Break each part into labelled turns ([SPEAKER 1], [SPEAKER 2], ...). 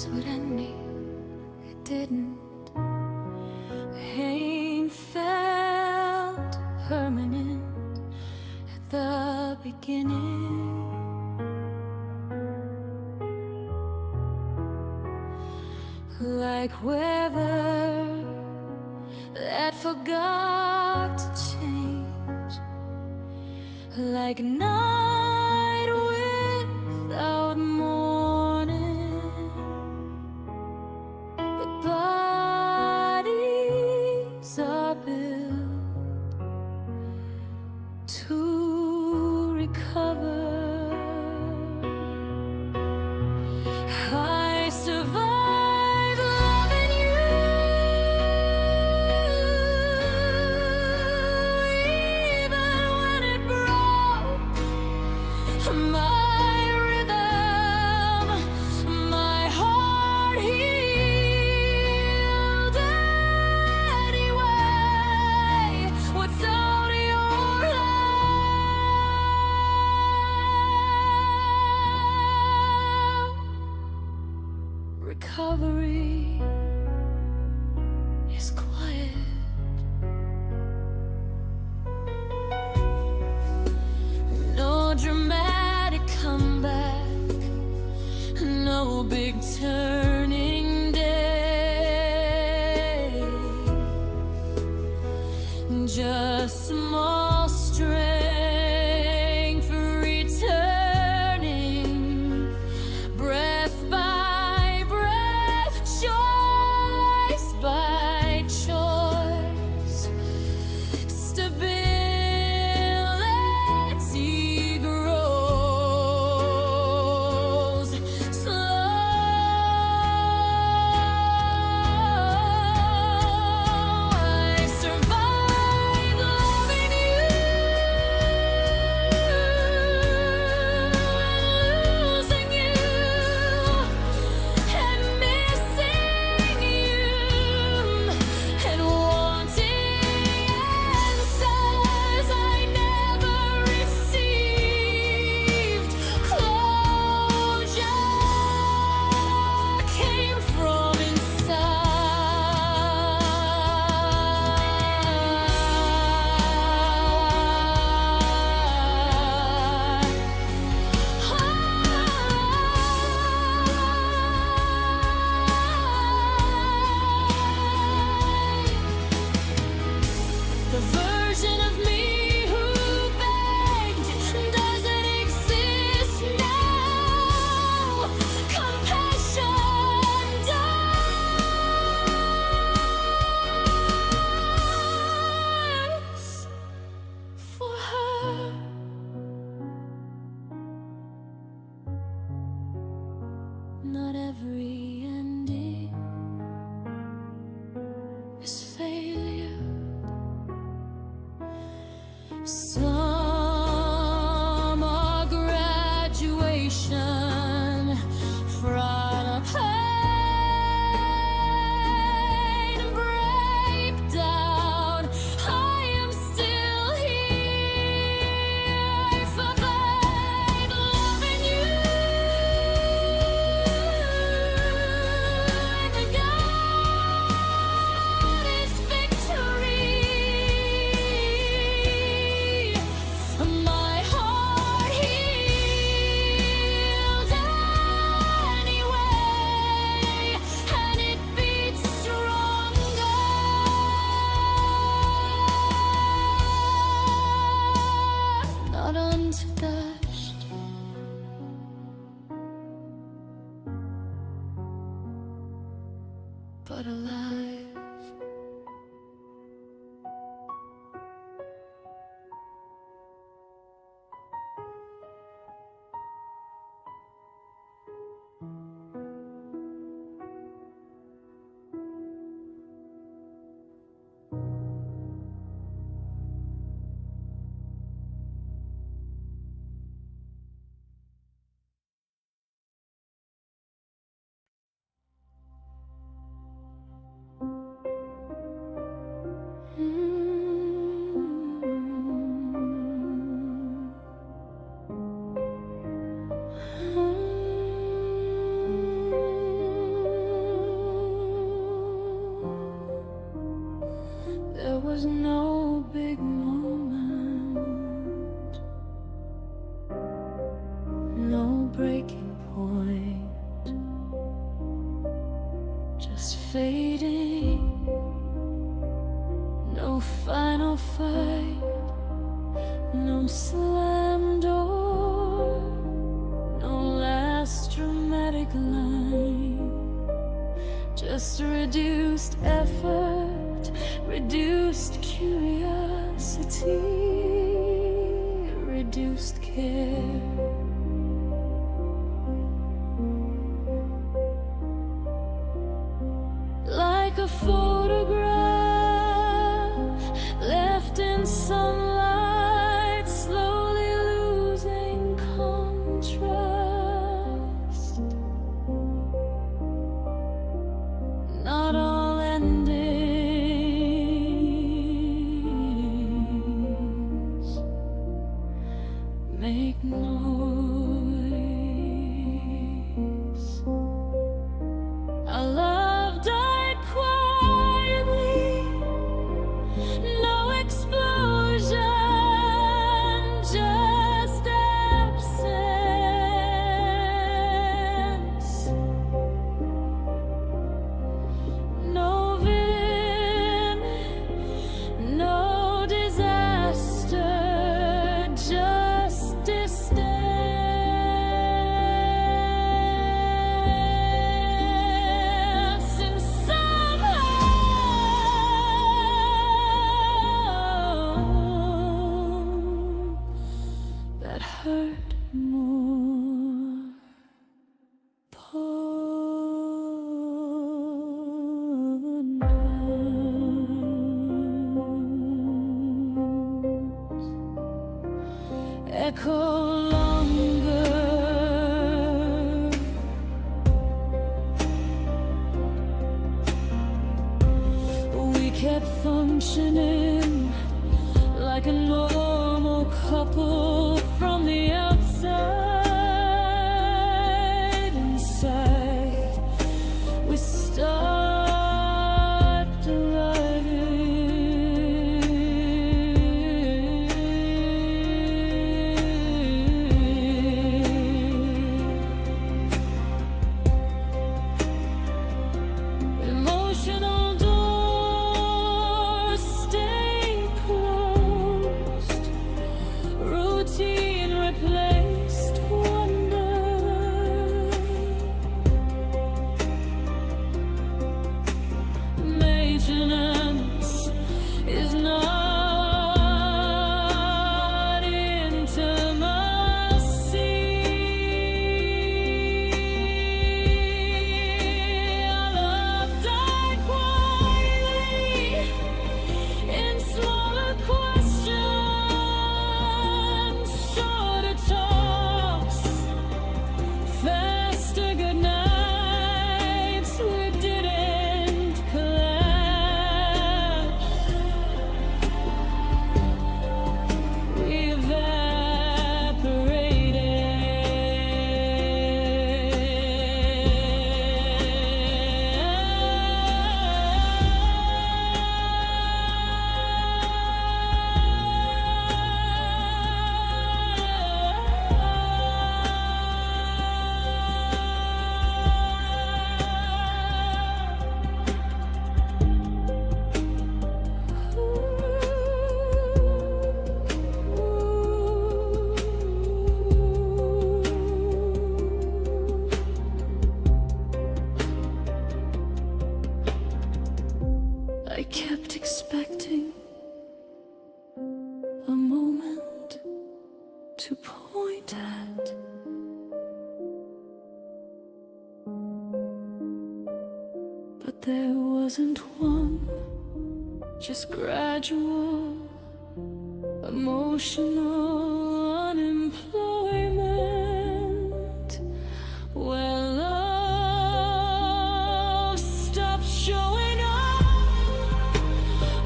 [SPEAKER 1] this would end me, it didn't. Pain felt permanent at the beginning. Like weather that forgot to change, like night without morning. But bodies are built to recover. I survived loving you, even when it broke my rhythm. My heart healed anyway without your love. Recovery is quiet. No dramatic comeback, no big turning day, just small strength returning, breath by breath, choice by choice. Stability grows slow. I survived loving you, losing you, and missing you, and wanting answers I never received. Closure came from the version of me who begged doesn't exist now. Compassion dies for her. Not every ending is failure. Some are graduation from a pain and breakdown. I am still here. I survived loving you, and God is victory. My heart healed anyway, and it beats stronger. Not untouched, but alive. just fading. No final fight, no slam door, no last dramatic line. Just reduced effort, reduced curiosity, reduced care. Like a photograph left in sunlight, slowly losing contrast. Not all endings make noise. Our love died quietly, no explosion, just absence. No villain, no disaster, just distance. And somehow that hurt more. Echo longer. We kept functioning like a normal couple from the outside. Inside, we stopped arriving. Emotional doors stayed closed. Routine replaced wonder. Maintenance is not intimacy. Our love died quietly in smaller questions, shorter talks, faster goodnights. We didn't collapse, we I kept expecting a moment to point at, but there wasn't one, just gradual emotional unemployment, where love stops showing up.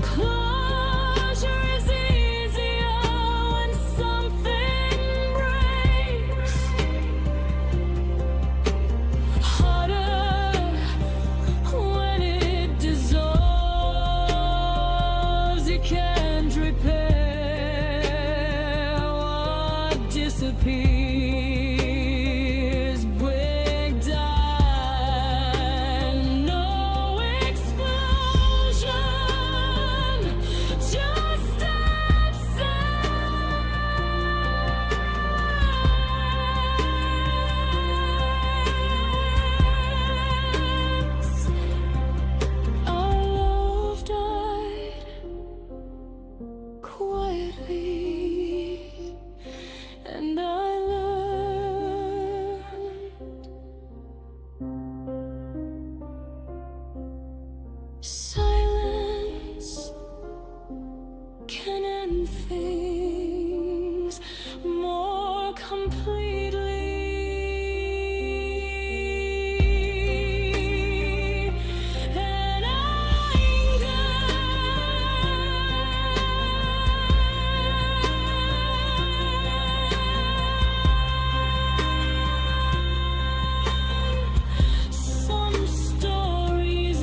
[SPEAKER 1] Closure is easier when something breaks, harder when it dissolves. You can't repair Silence can end things more completely. And some stories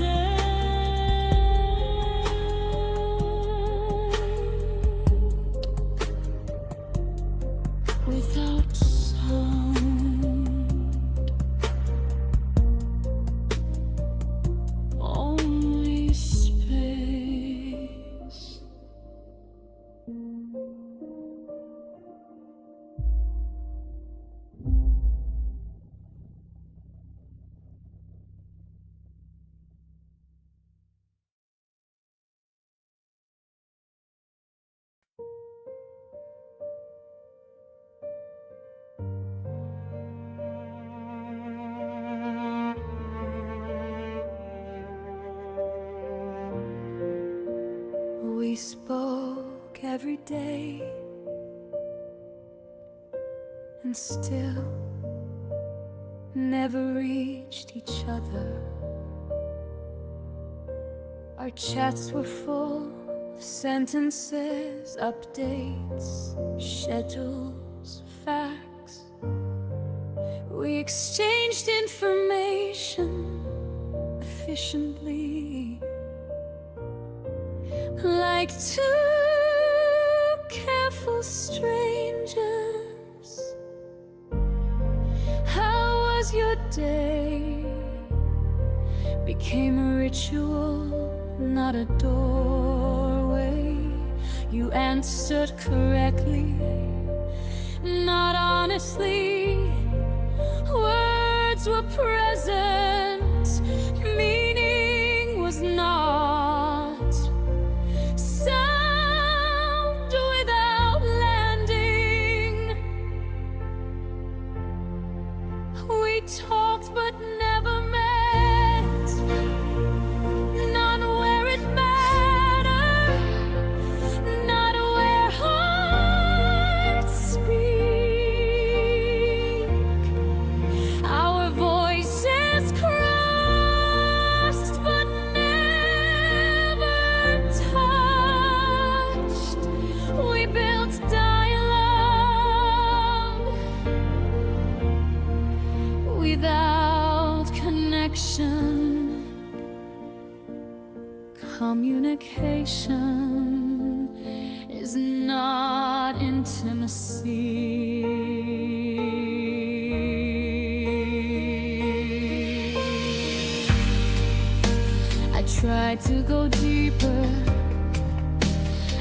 [SPEAKER 1] without sound, only space. We spoke every day, and still never reached each other. Our chats were full of sentences, updates, schedules, facts. We exchanged information efficiently, like two careful strangers. How was your day? Became a ritual, not a doorway. You answered correctly, not honestly. Words were present, meaning was not. Sound without landing. We talked but never met, not where it mattered, not where hearts speak. Our voices crossed but never touched. We built dialogue without connection. Communication is not intimacy. I tried to go deeper,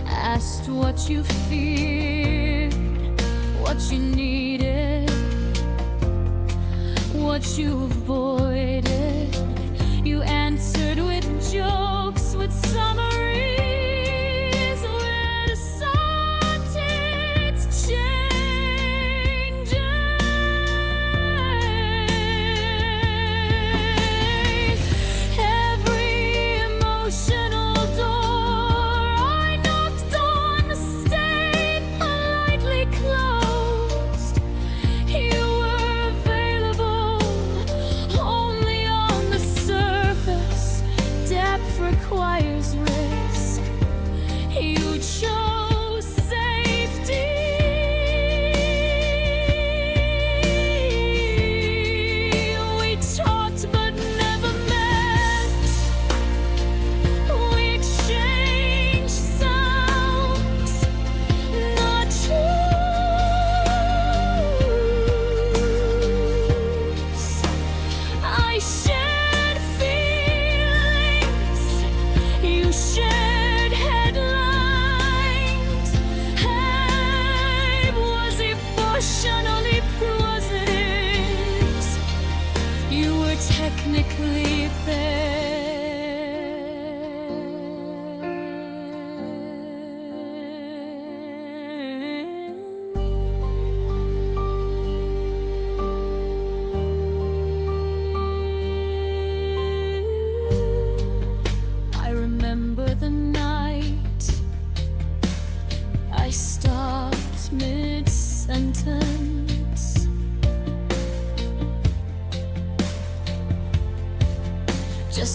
[SPEAKER 1] asked what you feared, what you needed, what you avoided. You answered with jokes, with summaries, with sentence changes. Every emotional door I knocked on stayed politely closed. You were available only on the surface. Depth requires risk. You chose safety. We talked but never met. We exchanged sounds, not truths. I shared feelings, you shared headlines.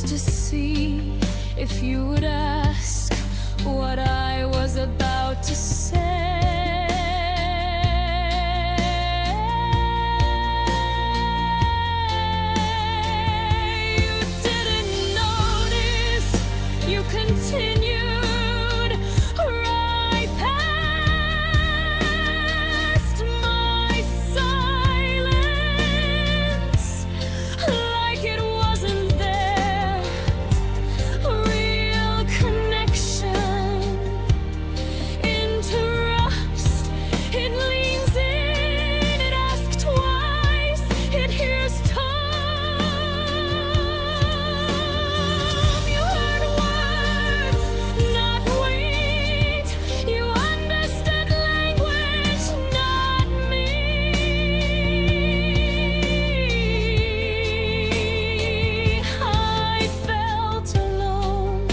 [SPEAKER 1] just to see if you would ask what I was about to say. You didn't notice, you continued right past my silence, like it wasn't there. Real connection interrupts, it leans in, it asks twice, it hears Tom. You heard words, not weight. You understood language, not me. I felt alone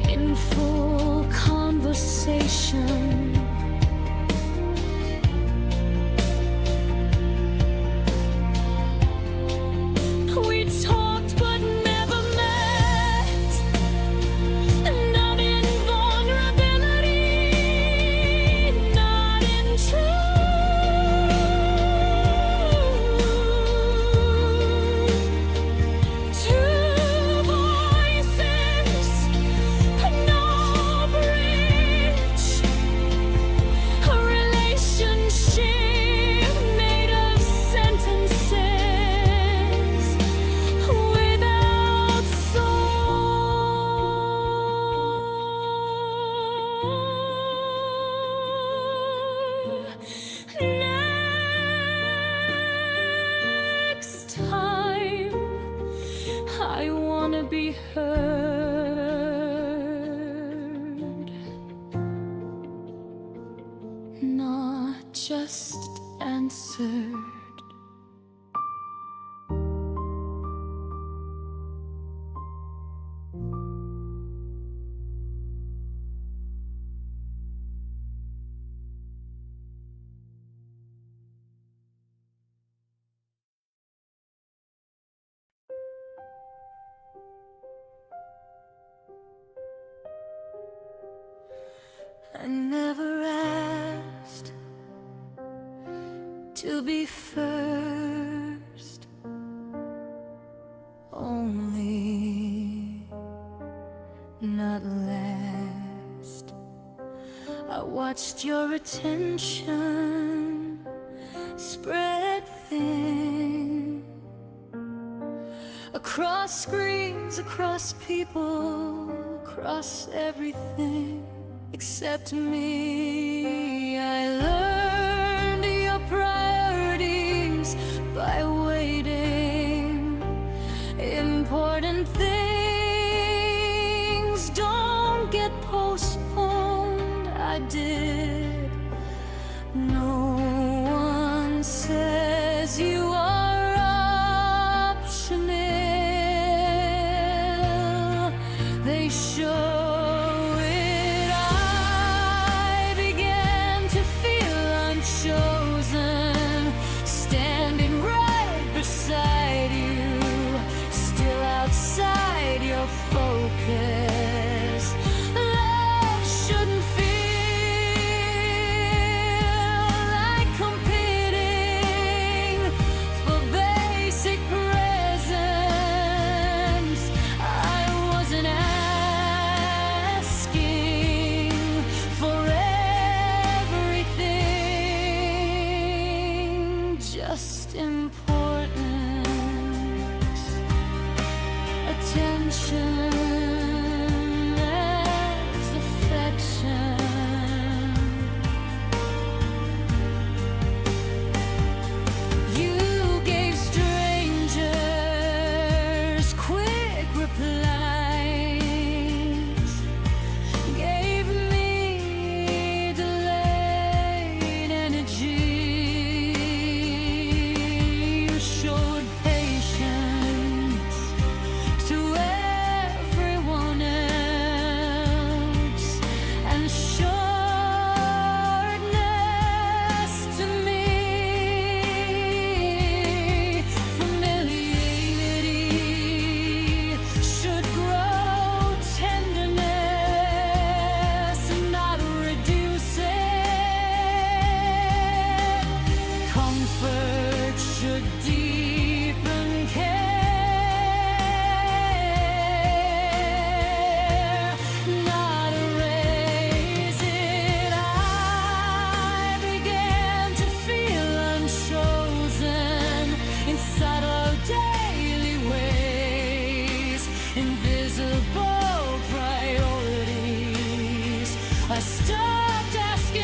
[SPEAKER 1] in full conversation. We talked but never met, not in vulnerability, not in truth. Two voices, no bridge, a relationship made of sentences without soul. Next time, I wanna be heard, not just answered. I never asked to be first, only not last. I watched your attention spread thin across screens, across people, across everything except me. I learned your priorities by waiting. Important things don't get postponed. I did. No one says you are optional. They show it. I began to feel unchosen, standing right beside you, still outside your focus. Love shouldn't feel like competing for basic presence. I wasn't asking for everything, just importance, attention as affection. You gave strangers quick replies, gave me delayed energy. You showed patience to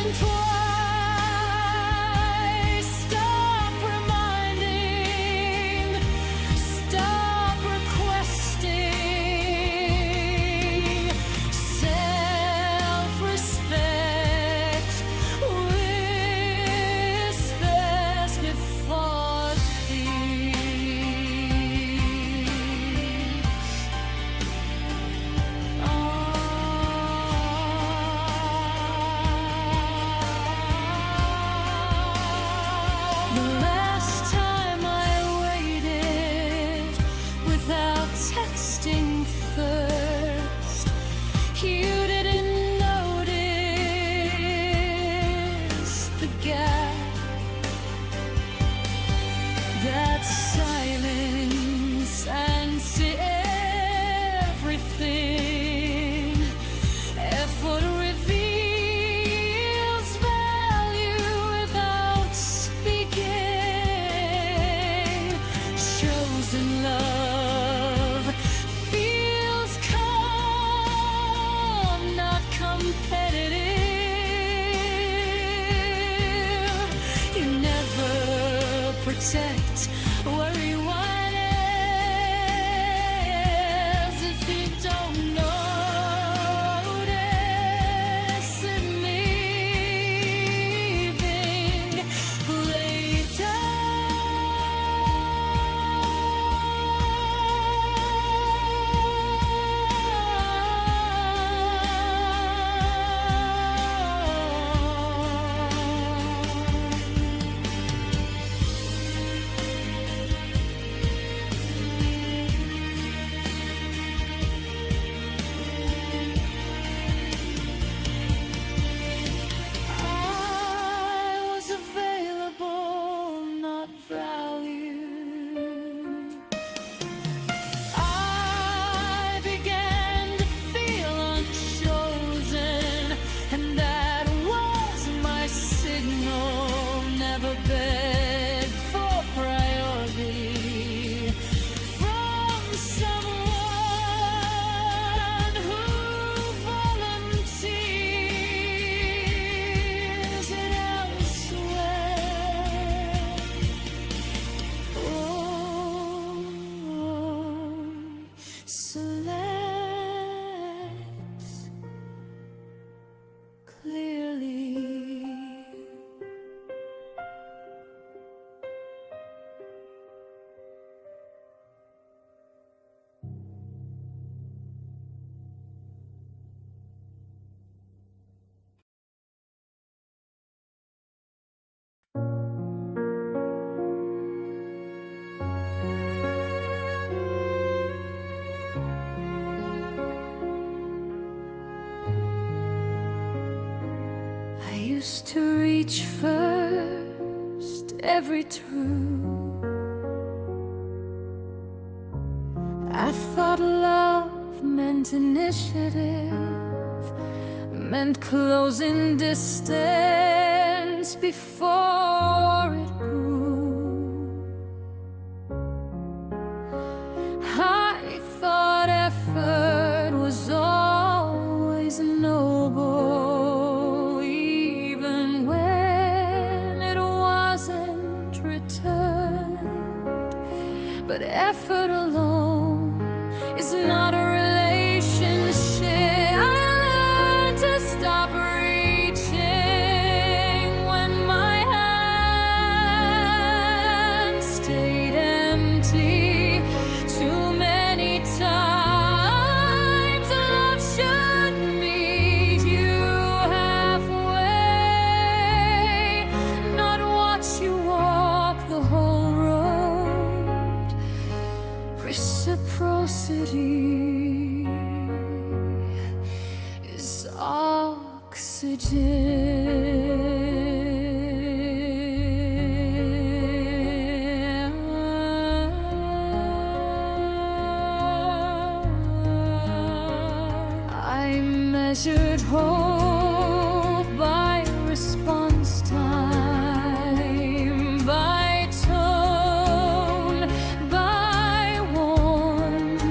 [SPEAKER 1] think twice. Stop reminding. Stop requesting. Self-respect whispers before the last time I waited without texting first, you didn't notice the gap. That silence and see everything. Effort reveals value without speaking. Chosen love feels calm, not competitive. You never protect, worry what else if you don't notice it leaving later. I was available, not valued. I began to feel unchosen, and that was my signal. Never begged for priority from someone who volunteers it elsewhere. Select clearly. I used to reach first every truth. I thought love meant initiative, meant closing distance before it grew. I thought effort was always noble, even when it wasn't returned. But effort alone is not a relationship. I learned to stop reaching when my hands stayed empty. Too many times love should meet you halfway, not watch you walk the whole road. Reciprocity is oxygen. I measured hope by response time, by tone, by warmth.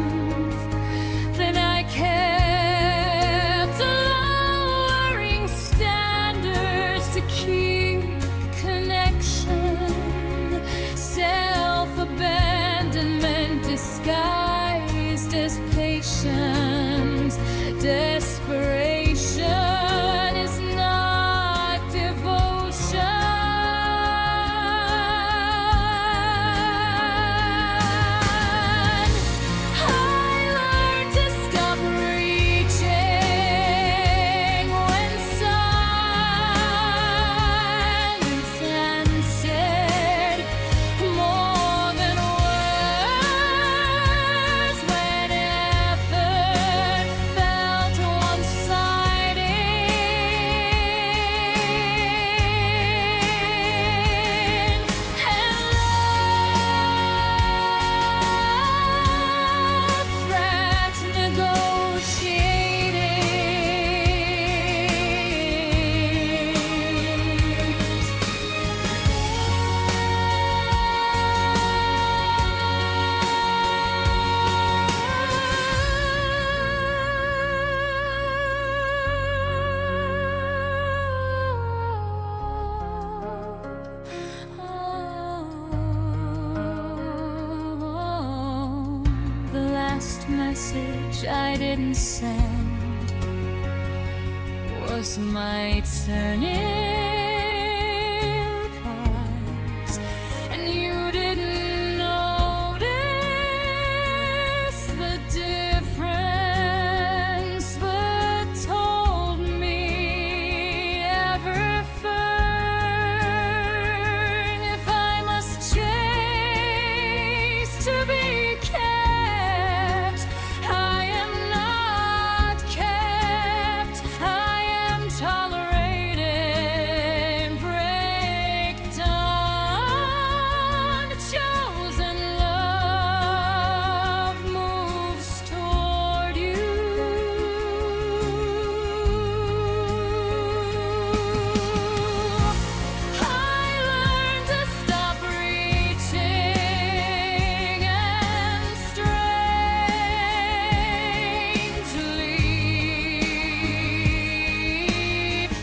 [SPEAKER 1] Then I kept a lowering standard. message I didn't send was my turning point, and you didn't notice the difference, but told me ever firm, if I must chase to be kept, I am not kept. I am tolerated breakdown. Chosen love moves toward you. I learned to stop reaching, and strangely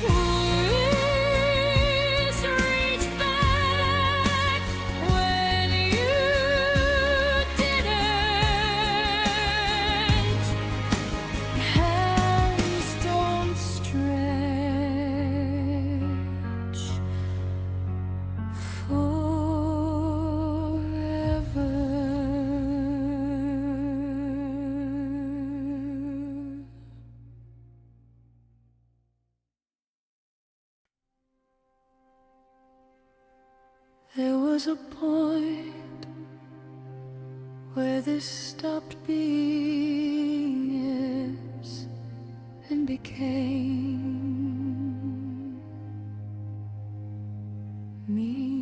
[SPEAKER 1] please reach back when you didn't. Hands don't stretch forever. There was a point where this stopped being yes and became me.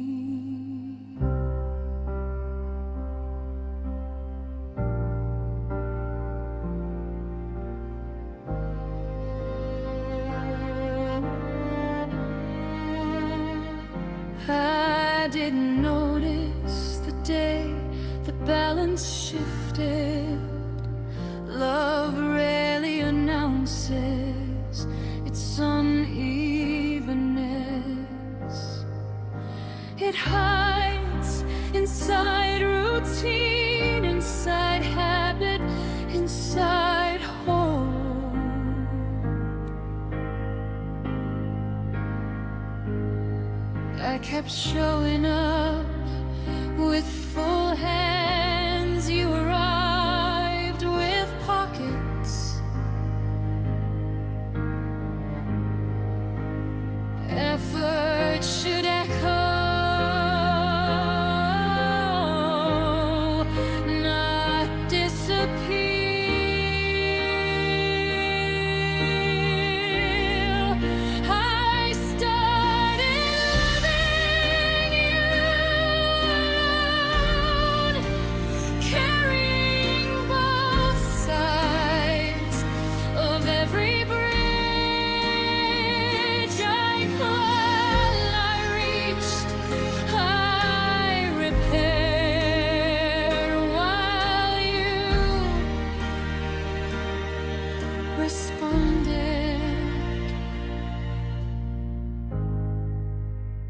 [SPEAKER 1] I didn't notice the day the balance shifted. Love rarely announces its unevenness. It hides inside routine, inside habit, inside hope. I kept showing up with full hands. You arrived with pockets. Effort should echo, not disappear. I started living alone, carrying both sides of every bridge I crossed. I reached, I repaired, while you responded.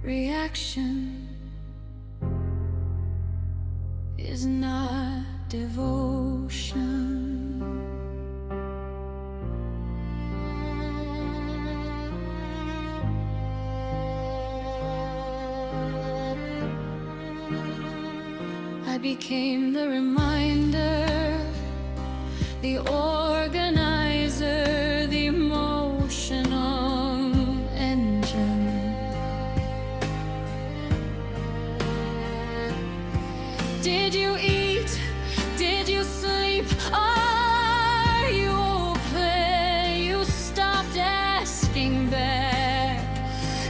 [SPEAKER 1] Reaction is not devotion. I became the reminder, the organizer, the emotional engine. Did you eat? Did you sleep? Are you open? You stopped asking back,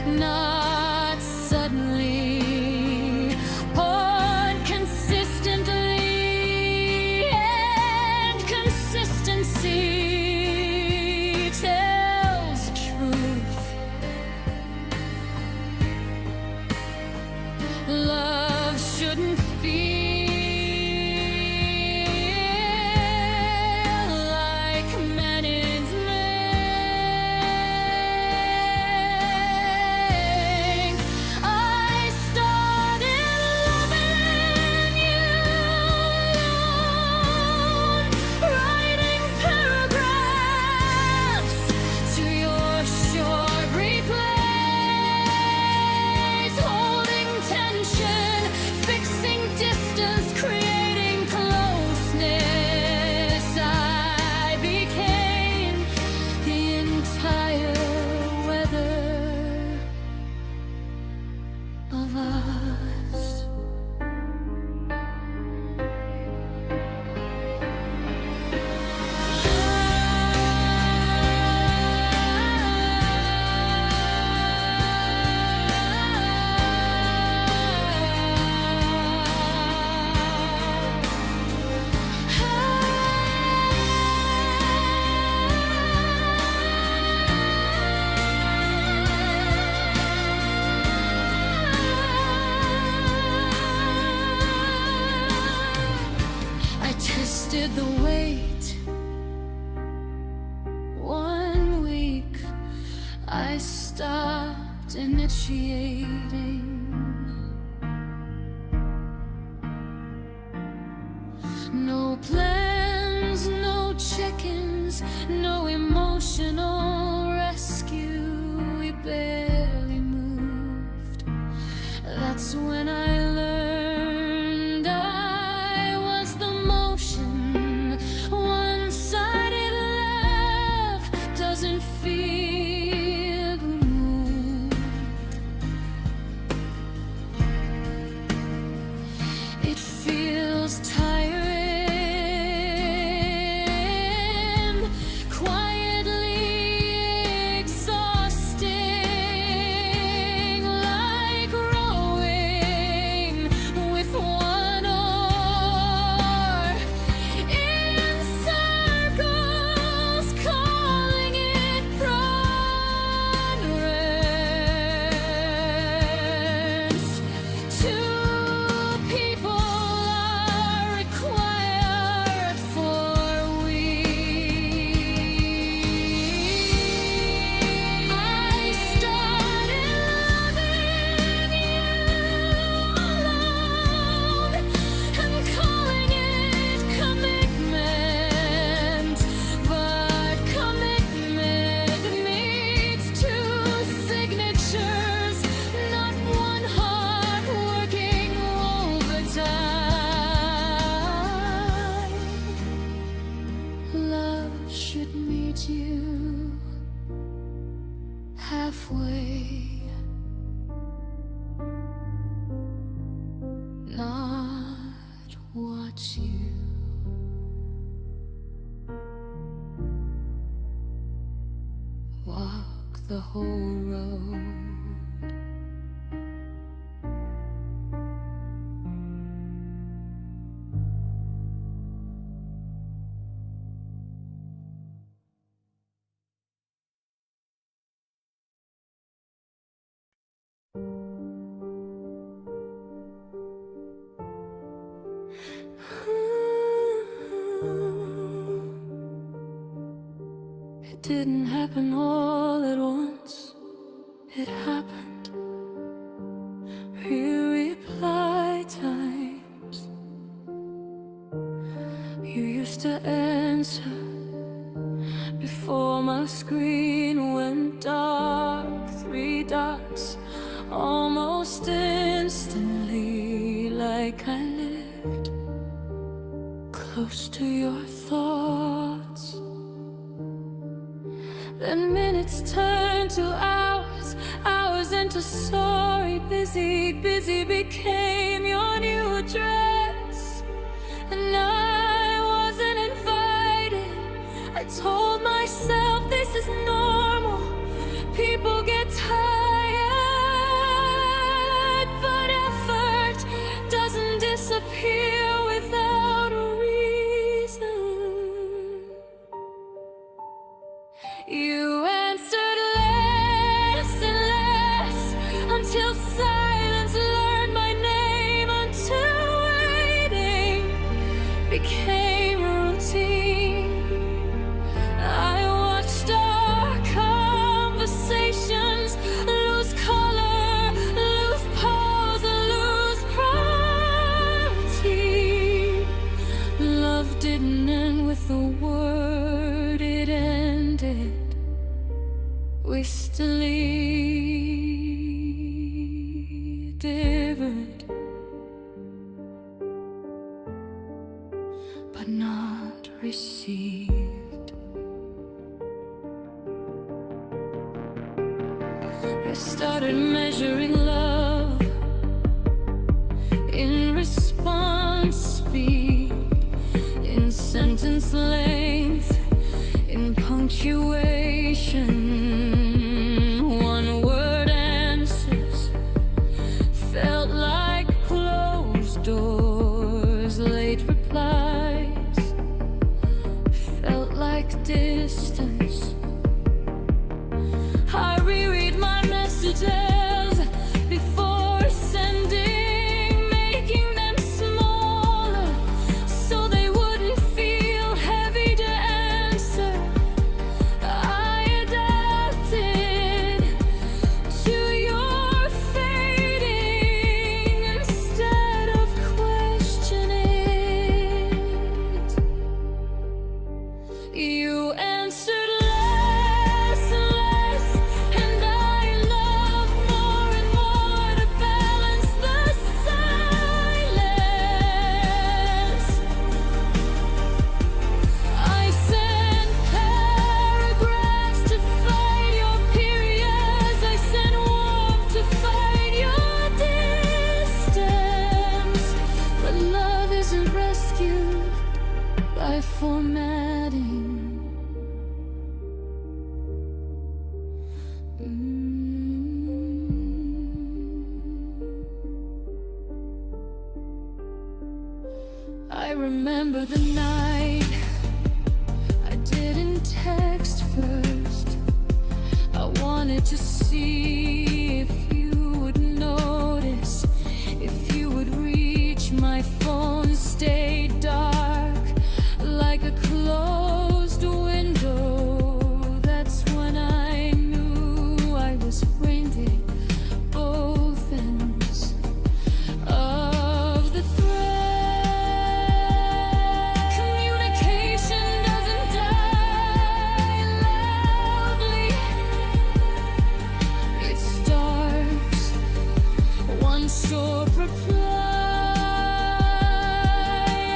[SPEAKER 1] not suddenly, but consistently, and consistency stopped initiating. No plans, no check-ins, no emotional rescue. We barely moved. That's when I learned I was the motion. One-sided love doesn't feel the mood. It feels tiring, should meet you halfway, not watch you walk the whole road. It didn't happen all at once. It happened re-reply times. You used to answer before my screen went dark. 3 dots almost instantly, like I lived close to your thoughts. Then minutes turned to hours, hours into sorry. Busy, busy became your new address, and I wasn't invited. I told myself this is normal, people get tired, but effort doesn't disappear without a reason. You answered less and less until silence learned my name, until waiting became routine. I watched our conversations lose color, lose pause, lose protein. Love didn't end with a word, it ended. We still delivered, but not received. I started measuring love in response speed, in sentence length, in punctuation. One-word answers felt like closed doors. Late replies felt like distance. I reread my messages before sending, making them smaller so they wouldn't feel heavy to answer. I adapted You answered less and less, and I loved more and more to balance the silence. I sent paragraphs to fight your periods. I sent warmth to fight your distance. But love isn't rescued by formatting. I remember the night I didn't text first. I wanted to see if you would notice, if you would reach. My phone stayed dark like a closed window. That's when I knew I was winded, both ends of the thread. Communication doesn't die loudly. It starts one short reply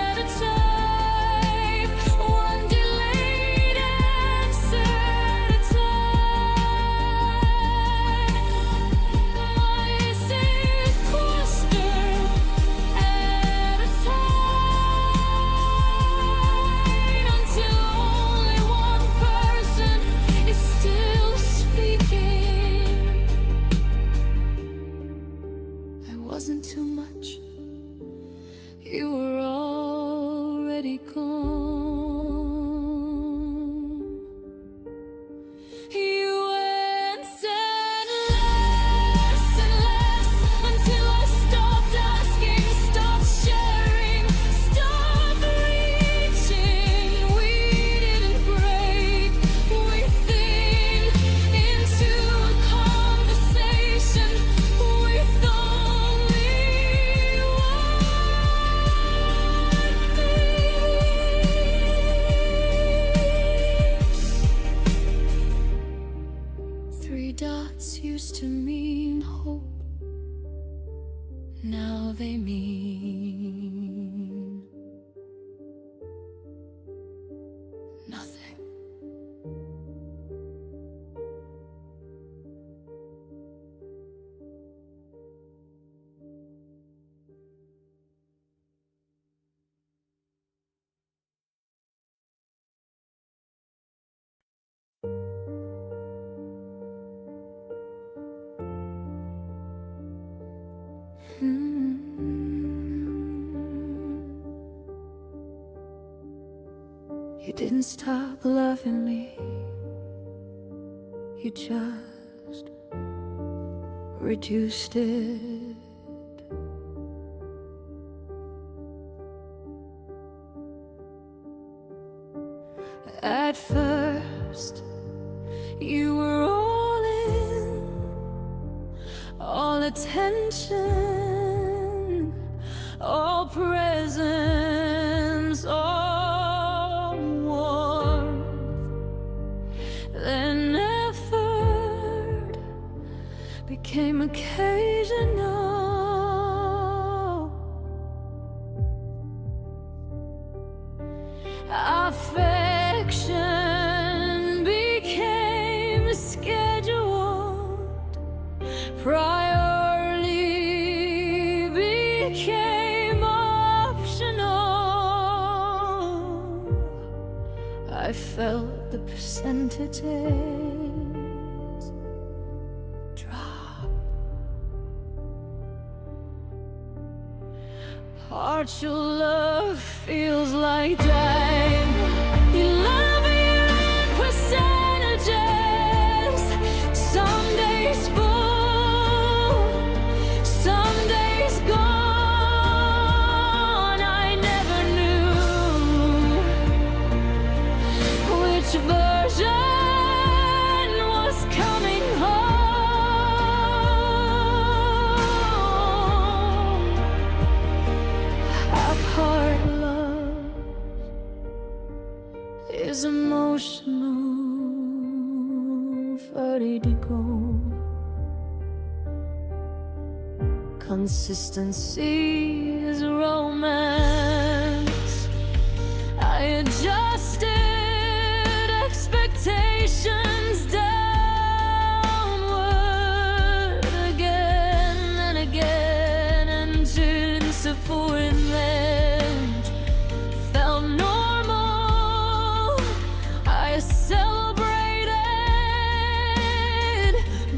[SPEAKER 1] at a time, one delayed answer at a time. My sequester at a time, until only one person is still speaking. I wasn't too much. You were already gone. You answered less and less, until I stopped asking, stopped sharing, stopped reaching. We didn't break, we thinned into a conversation with only one piece. 3 dots used to mean hope. Now they mean nothing. You didn't stop loving me. You just reduced it. At first, you were all in, all attention, all presence, all warmth. Then effort became occasional. Affection became scheduled. Priority became optional. I felt the percentages drop. Partial love feels like dime. You love your own percentages. Some days full, some days gone. I never knew which version was coming home. Half-heart love is a moment emotional vertigo. Consistency is romance. I adjusted expectations downward again and again, entered disappointment. Felt normal. I celebrated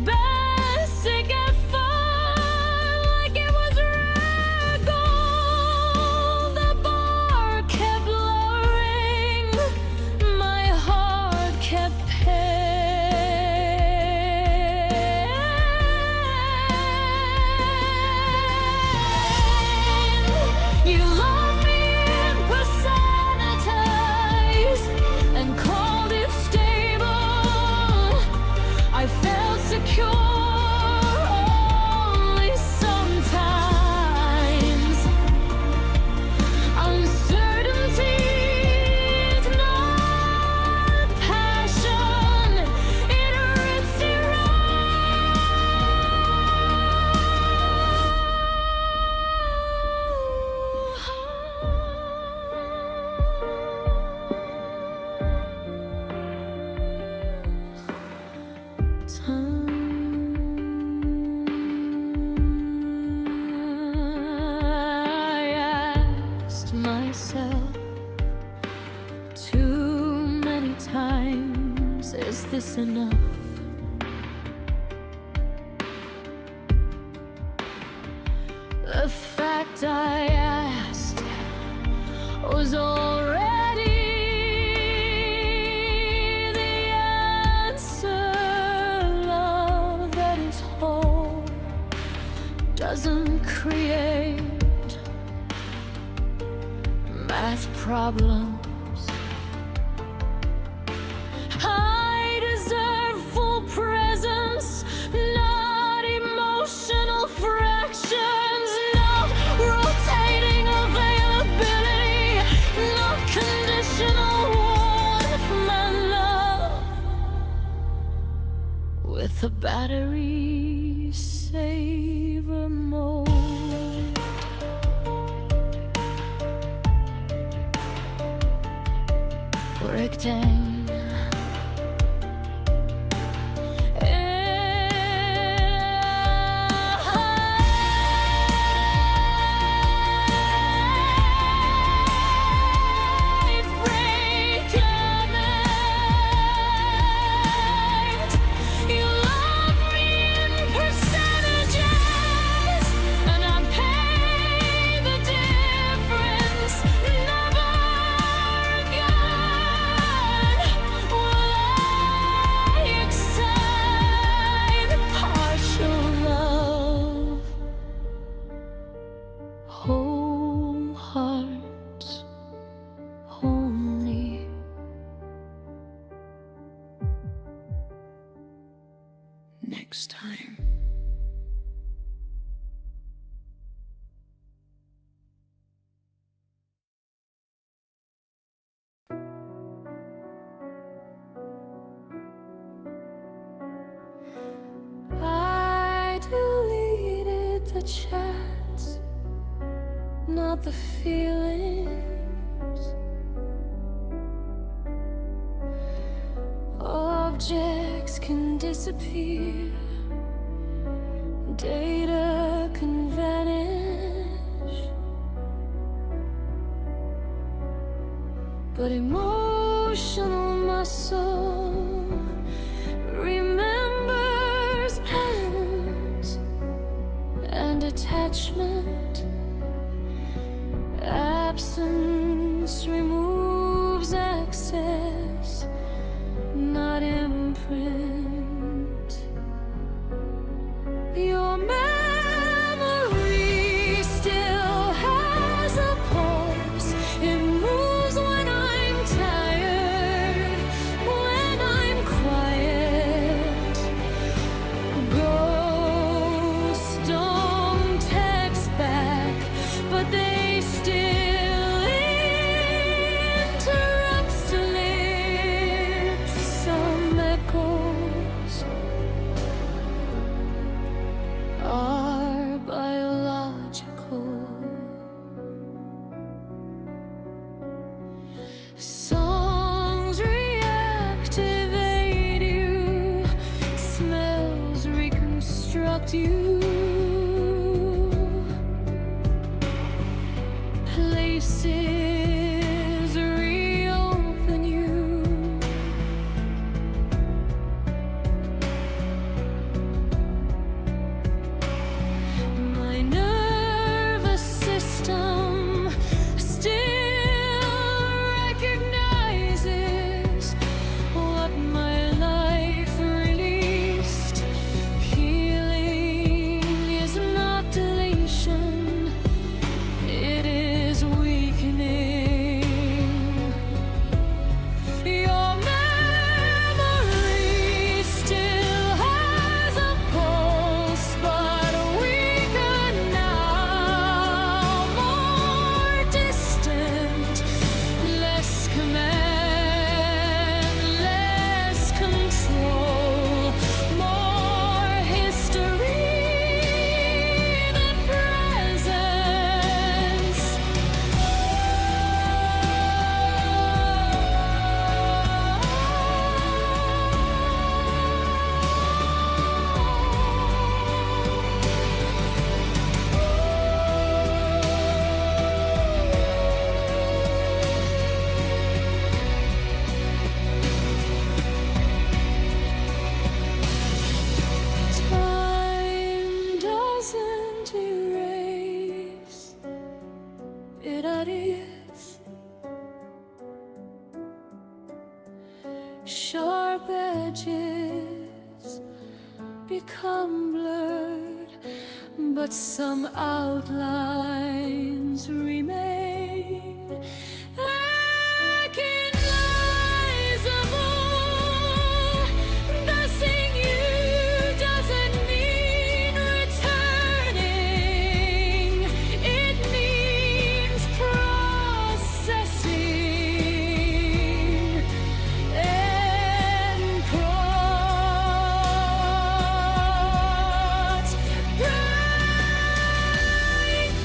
[SPEAKER 1] basic effort like it was rare gold. The bar kept lowering, my heart kept paying. You loved me in personalized and called it stable. I felt secure only sometimes. Uncertainty is not passion, it rips you I asked myself too many times, is this enough? The fact I asked was already the answer. Love that is whole doesn't create math problems. I deserve full presence, not emotional fractions. No rotating availability, no conditional warmth for my love. With a battery saver mode. Breakdown. You love me in percentages, and I pay the difference. Never again will I extend partial love. Whole hearts only. Next time. I deleted the chats, not the feelings. Objects can disappear, data can vanish, but emotional muscle remembers hands and attachment. Absence removes access, not imprint. Your memory still has a pulse. It moves when I'm tired, Sharp edges become blurred, but some outlines remain. Recognizable, missing you doesn't mean returning. It means processing and prods. Bright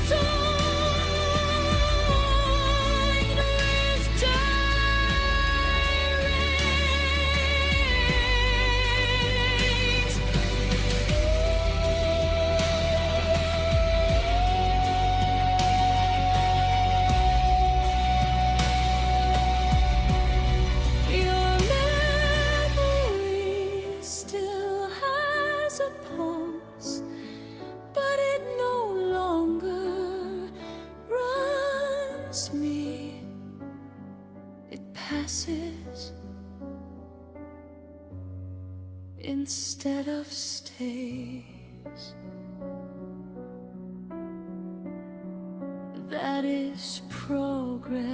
[SPEAKER 1] dawn with direct. Your memory still has a pulse, but it no longer runs me. It passes instead of stays. That is progress.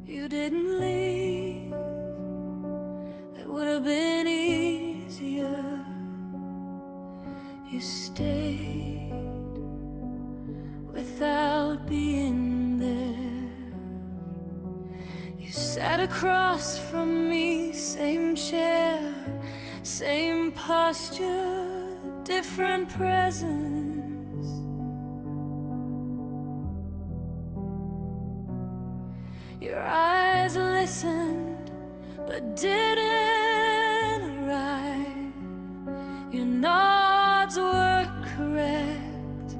[SPEAKER 1] You didn't leave, it would have been easier. You stayed without being there. You sat across from me, same chair, same posture, different presence. Your eyes listened, but didn't arrive. Your nods were correct,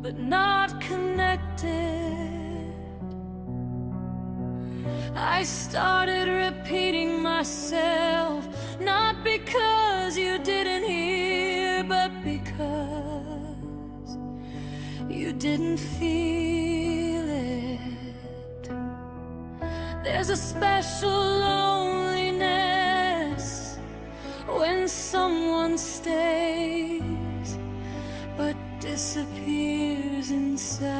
[SPEAKER 1] but not connected. I started repeating myself, not because you didn't hear, but because you didn't feel it. There's a special loneliness when someone stays but disappears inside.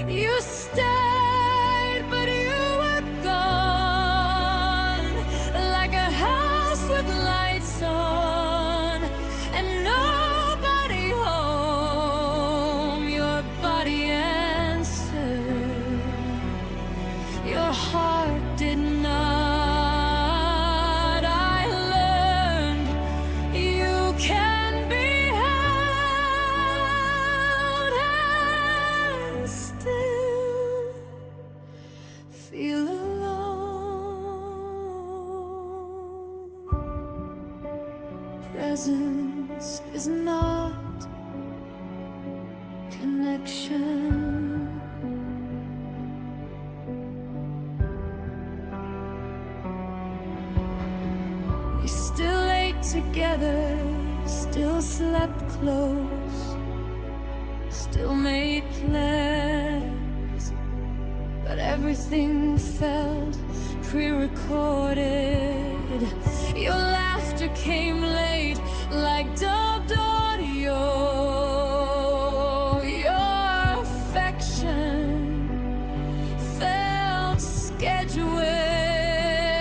[SPEAKER 1] You stayed, but you were gone, like a house with lights on and nobody home. Your body answered, your heart did not. I learned you can be held and still feel alone. Presence is not connection. We still ate together, still slept close, still made plans, but everything felt pre-recorded. Your laughter came late like dubbed audio. Your affection felt scheduled.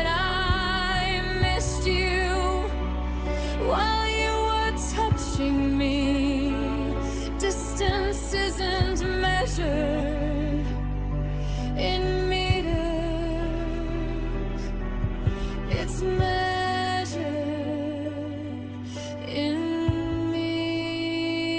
[SPEAKER 1] I missed you while you were touching me. Distance isn't measured in meters, it's measured in me.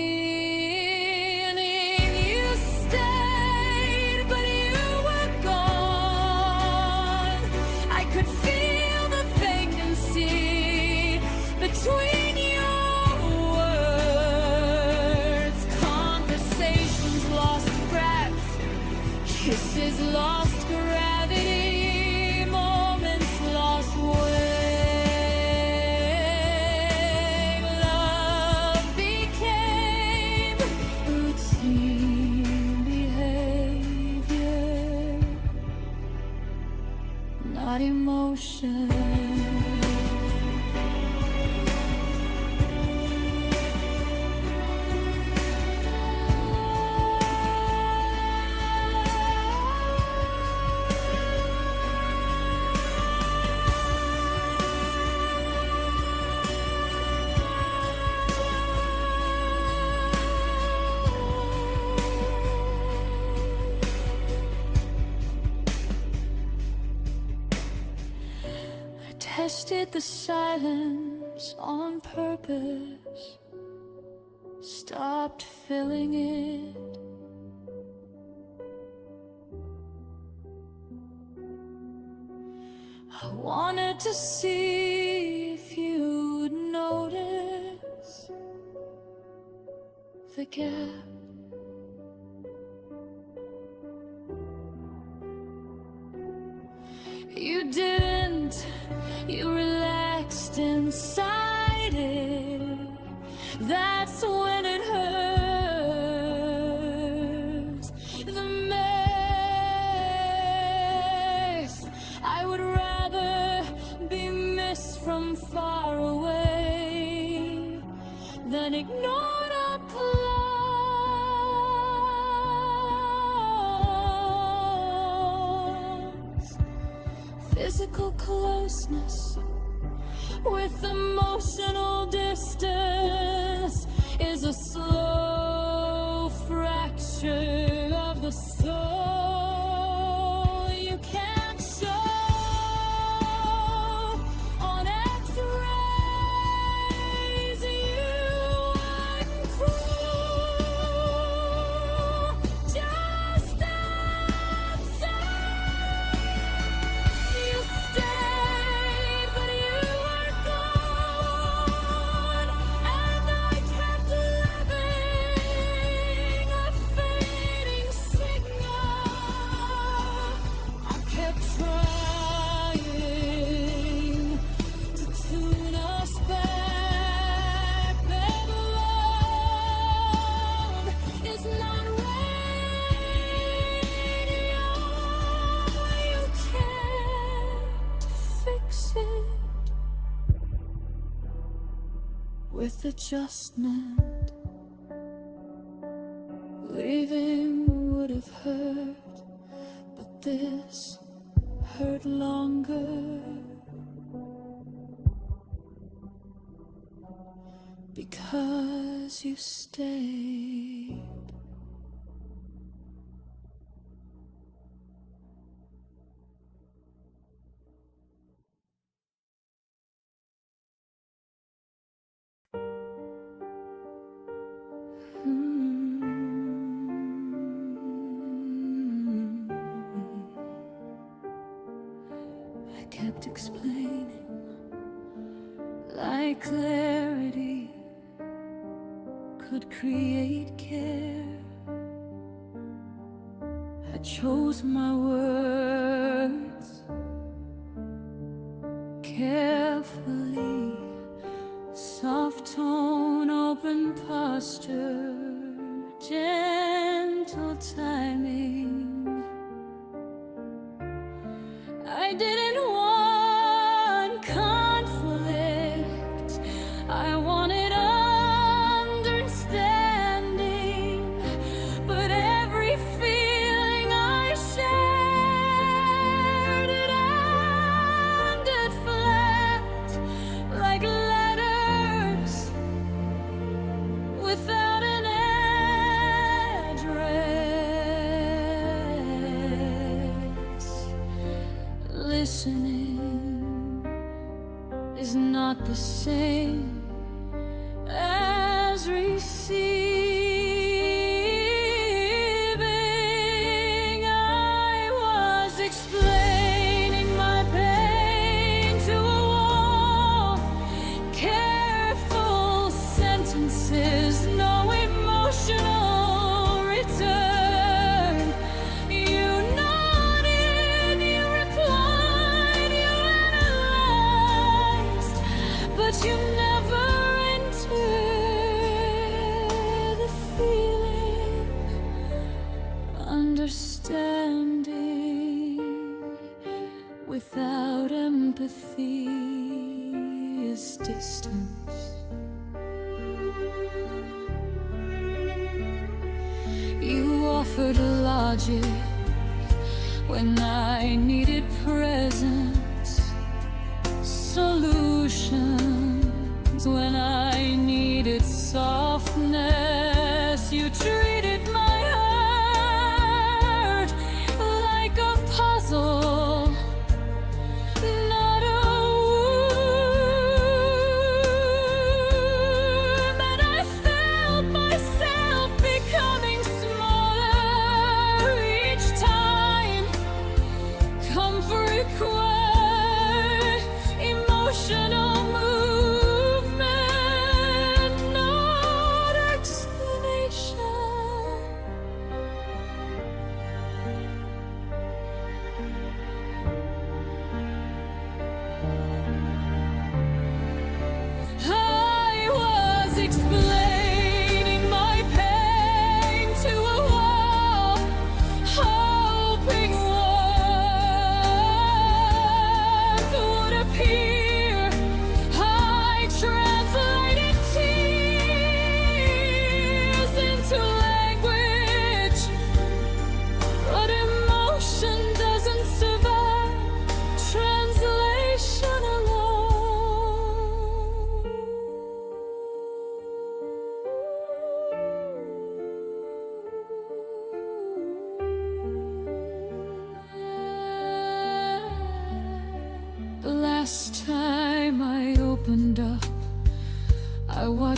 [SPEAKER 1] Tasted the silence on purpose, stopped filling it. I wanted to see if you would notice the gap. You didn't, you relaxed inside it. That's when it hurts the most. I would rather be missed from far away than ignored up close. Physical closeness with emotional distance is a slow fracture of the soul. You can't show on X-rays. You weren't cruel, just outside. You stayed, but you were gone, and I kept living a fading signal. I kept trying to tune us back. That love is not radio. You can't fix it with adjustment. Leaving would have hurt, but this hurt longer because you stayed. I kept explaining like clarity could create care. I chose my words carefully, soft tone, open posture, gentle timing. I didn't want conflict, I wanted understanding. But every feeling I shared, it ended flat, like letters without an address. Listening is not the same as receiving. I was explaining my pain to a wall, careful sentences, no emotional return. You nodded, you replied, you analyzed, but you never entered the feeling. Understanding without empathy is distance. You offered logic when I needed presence, solutions when I needed softness. You treated my heart like a puzzle, not a wound.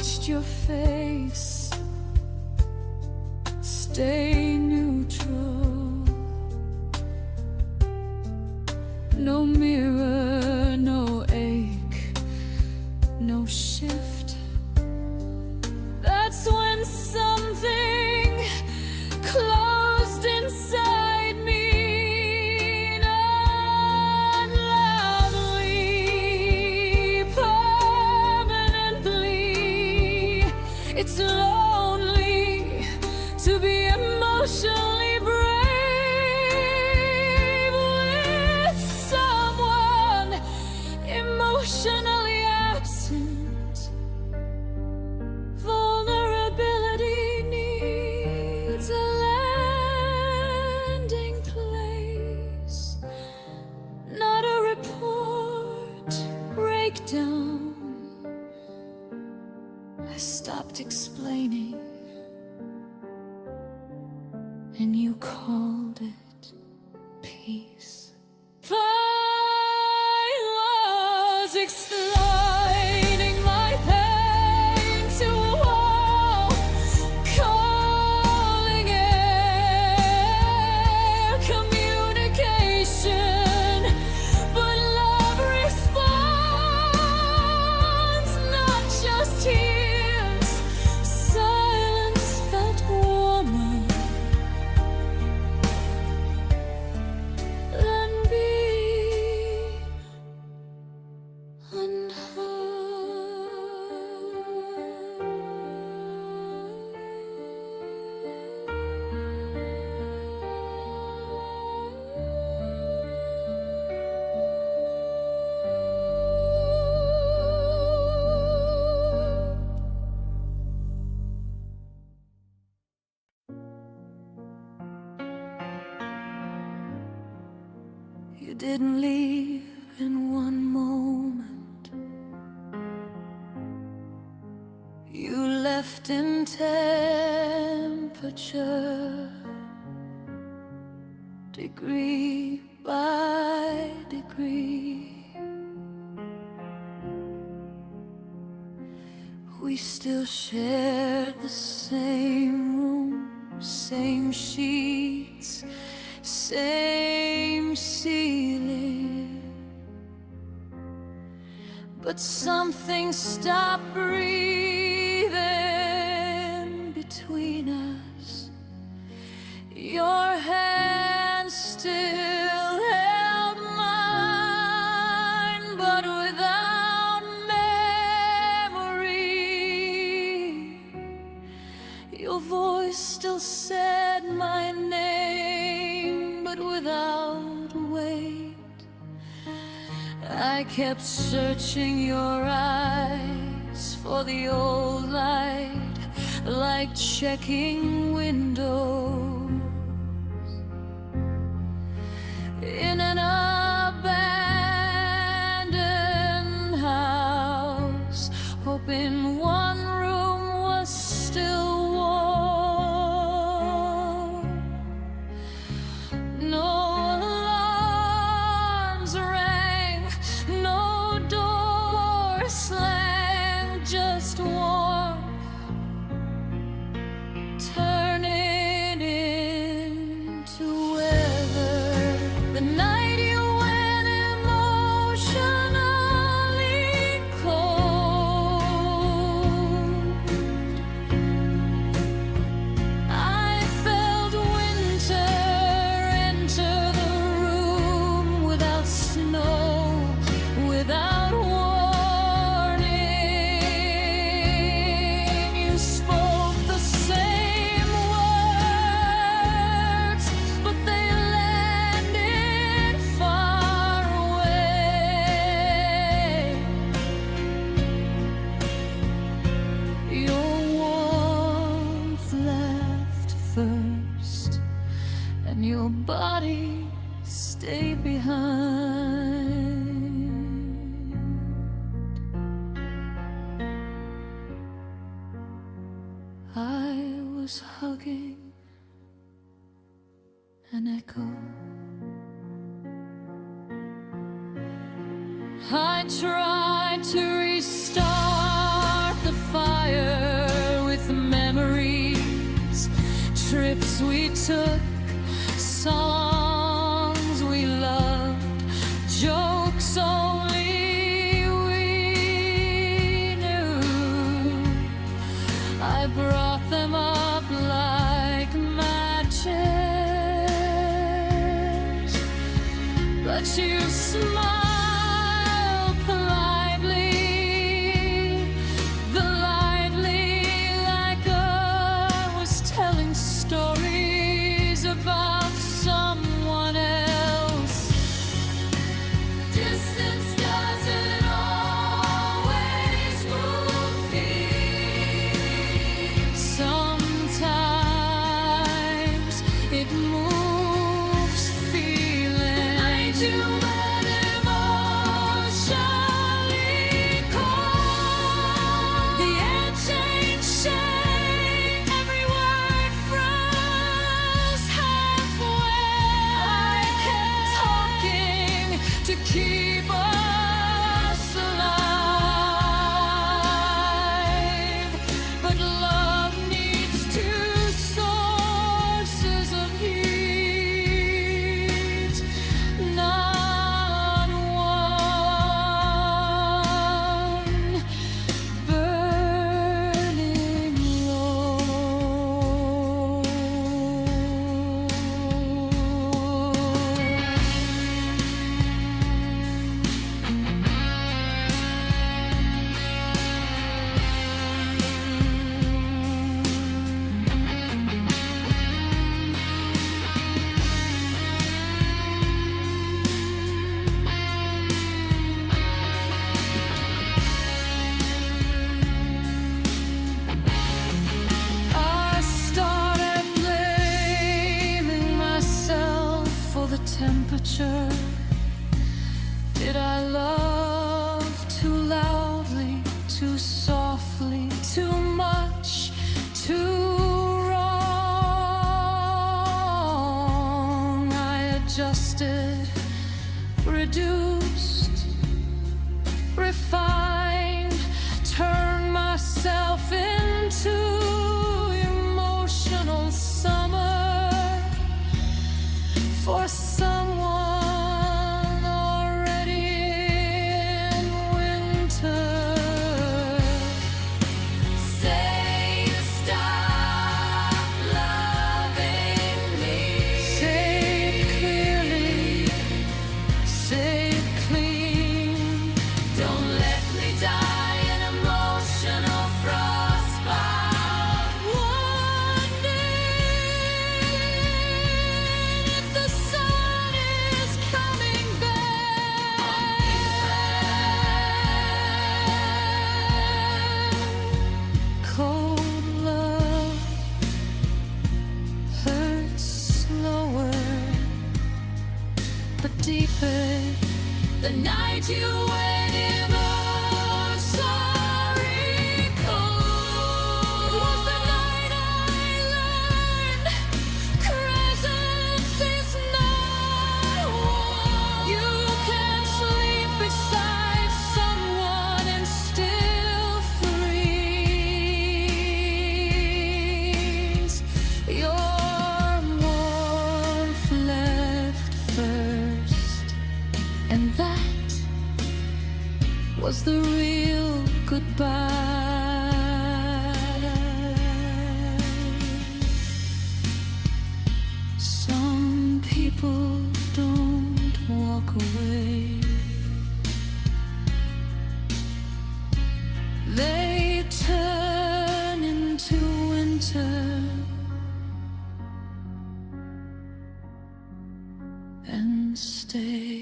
[SPEAKER 1] watched your face stay neutral. No mirror, no ache, no shift. That's when something closed inside me, not loudly, permanently. It's lonely to be emotionally brave with someone emotionally absent. Vulnerability needs a landing place, not a report breakdown. I stopped explaining, and you called it peace. I was explaining my pain to a wall, calling it communication, but love responds, not just hears. Silence felt warmer than being You didn't leave in one moment. You left in temperature, degree by degree. We still shared the same room, same sheets, same ceiling. But something stopped breathing between us. Your hand still held mine, but without memory. Your voice still said my name, but without weight. I kept searching your eyes for the old light, like checking windows in an abandoned house, hoping one room was still warm. No alarms rang, no door slammed, just warmth turning into weather. The night you went emotionally cold, I felt winter enter the room without snow, without warning. You spoke the same words, but they landed far away. Your warmth left first, and your body stayed behind. I was hugging an echo. I tried to restart the fire, took, songs we loved, jokes only we knew. I brought them up like matches, but you smiled politely, like I was telling stories about someone else. Distance doesn't always move feet. Sometimes it moves feeling. I do what emotionally cold. The edge ain't shade. Every word froze halfway. I kept talking to keep us alive, but love needs two sources of heat, not one burning low. I started blaming myself for the temperature. Did I love too loudly, too softly, too much, too wrong? I adjusted, reduced, refined, turned myself into emotional summer for someone already in winter. Say you stop loving me. Say it clearly, say it clean. Don't let me die an emotional frostbite. Wondering if the sun is coming back. Cold love hurts slower, but deeper. The night you went sorry cold was the night I learned presence is not warm. You can sleep beside someone and still freeze. Your warmth left first, and that was the real goodbye. Some people don't walk away. They turn into winter and stay.